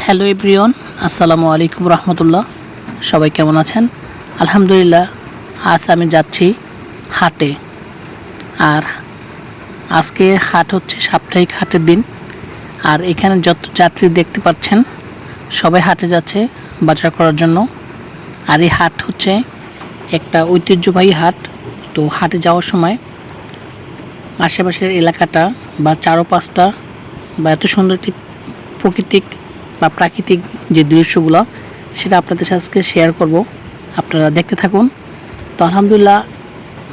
Hello everyone, আসসালামু আলাইকুম রহমতুল্লাহ। সবাই কেমন আছেন? আলহামদুলিল্লাহ। আজ আমি যাচ্ছি হাটে। আর আজকে হাট হচ্ছে সাপ্তাহিক হাটের দিন। আর এখানে যত যাত্রী দেখতে পাচ্ছেন সবাই হাটে যাচ্ছে বাজার করার জন্য। আর এই হাট হচ্ছে একটা ঐতিহ্যবাহী হাট। তো হাটে যাওয়ার সময় আশেপাশের এলাকাটা বা চারপাশটা বা এত সুন্দর একটি প্রাকৃতিক যে দৃশ্যগুলো সেটা আপনাদের সাথে শেয়ার করব, আপনারা দেখতে থাকুন। তো আলহামদুলিল্লাহ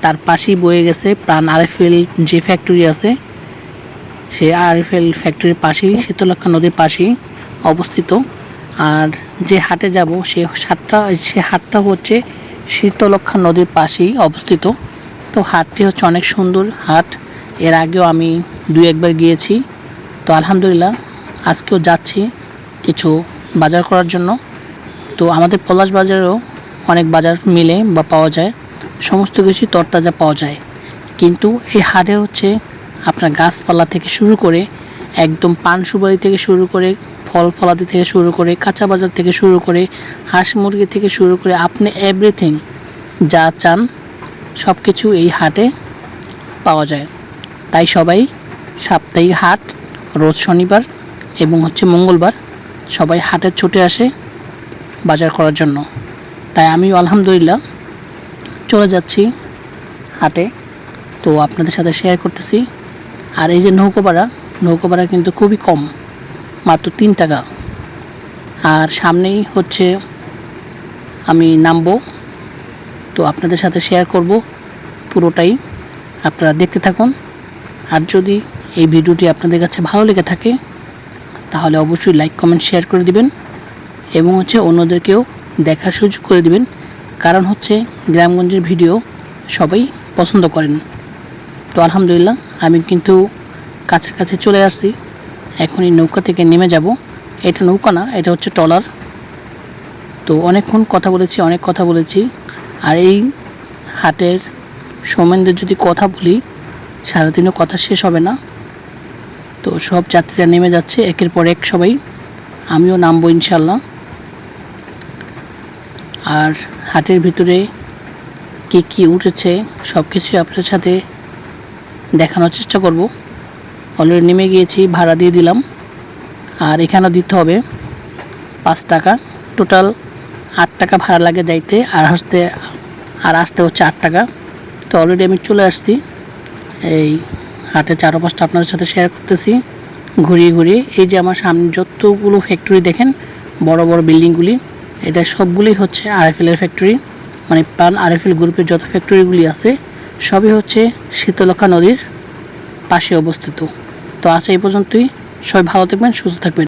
তার পাশেই বয়ে গেছে প্রাণ আরএফএল যে ফ্যাক্টরি আছে, সেই আরএফএল ফ্যাক্টরির পাশেই শীতলক্ষ্যা নদীর পাশেই অবস্থিত। আর যে হাটে যাব সে হাটটা হচ্ছে শীতলক্ষ্যা নদীর পাশেই অবস্থিত। তো হাটটি হচ্ছে অনেক সুন্দর হাট। এর আগেও আমি দুই একবার গিয়েছি। তো আলহামদুলিল্লাহ আজকেও যাচ্ছি কিছু বাজার করার জন্য। তো আমাদের পলাশ বাজারেও অনেক বাজার মিলে বা পাওয়া যায়, সমস্ত কিছুই তরতাজা পাওয়া যায়। কিন্তু এই হাটে হচ্ছে আপনার গাছপালা থেকে শুরু করে একদম পান সুপারি থেকে শুরু করে ফল ফলাদি থেকে শুরু করে কাঁচা বাজার থেকে শুরু করে হাঁস মুরগি থেকে শুরু করে আপনি এভরিথিং যা চান সব কিছু এই হাটে পাওয়া যায়। তাই সবাই সাপ্তাহিক হাট রোজ শনিবার এবং হচ্ছে মঙ্গলবার সবাই হাটে ছুটে আসে বাজার করার জন্য। তাই আমিও আলহামদুলিল্লাহ চলে যাচ্ছি হাটে। তো আপনাদের সাথে শেয়ার করতেছি। আর এই যে নৌকো ভাড়া কিন্তু খুবই কম, মাত্র 3 টাকা। আর সামনেই হচ্ছে আমি নামবো, তো আপনাদের সাথে শেয়ার করব পুরোটাই, আপনারা দেখতে থাকুন। আর যদি এই ভিডিওটি আপনাদের কাছে ভালো লেগে থাকে তাহলে অবশ্যই লাইক কমেন্ট শেয়ার করে দিবেন এবং হচ্ছে অন্যদেরকেও দেখার সুযোগ করে দিবেন। কারণ হচ্ছে গ্রামগঞ্জের ভিডিও সবাই পছন্দ করেন। তো আলহামদুলিল্লাহ আমি কিন্তু কাছাকাছি চলে আসছি। এখন এই নৌকা থেকে নেমে যাব। এটা নৌকা না, এটা হচ্ছে ট্রলার। তো অনেক কথা বলেছি। আর এই হাটের সম্বন্ধে যদি কথা বলি সারাদিনও কথা শেষ হবে না। তো সব যাত্রীরা নেমে যাচ্ছে একের পর এক সবাই, আমিও নামবো ইনশাল্লাহ। আর হাটের ভিতরে কী উঠেছে সব কিছুই আপনার সাথে দেখানোর চেষ্টা করব। অলরেডি নেমে গিয়েছি, ভাড়া দিয়ে দিলাম। আর এখানেও দিতে হবে 5 টাকা। টোটাল 8 টাকা ভাড়া লাগে যাইতে, আর আসতে হচ্ছে 8 টাকা। তো অলরেডি আমি চলে আসছি। এই হাটের চারপাশটা আপনাদের সাথে শেয়ার করতেছি ঘুরিয়ে। এই যে আমার সামনে যতগুলো ফ্যাক্টরি দেখেন, বড় বড় বিল্ডিংগুলি, এটা সবগুলোই হচ্ছে আরএফএলের ফ্যাক্টরি। মানে প্রাণ আরএফএল গ্রুপের যত ফ্যাক্টরিগুলি আছে সবই হচ্ছে শীতলক্ষ্যা নদীর পাশে অবস্থিত। তো আজ এই পর্যন্তই। সবাই ভালো থাকবেন, সুস্থ থাকবেন।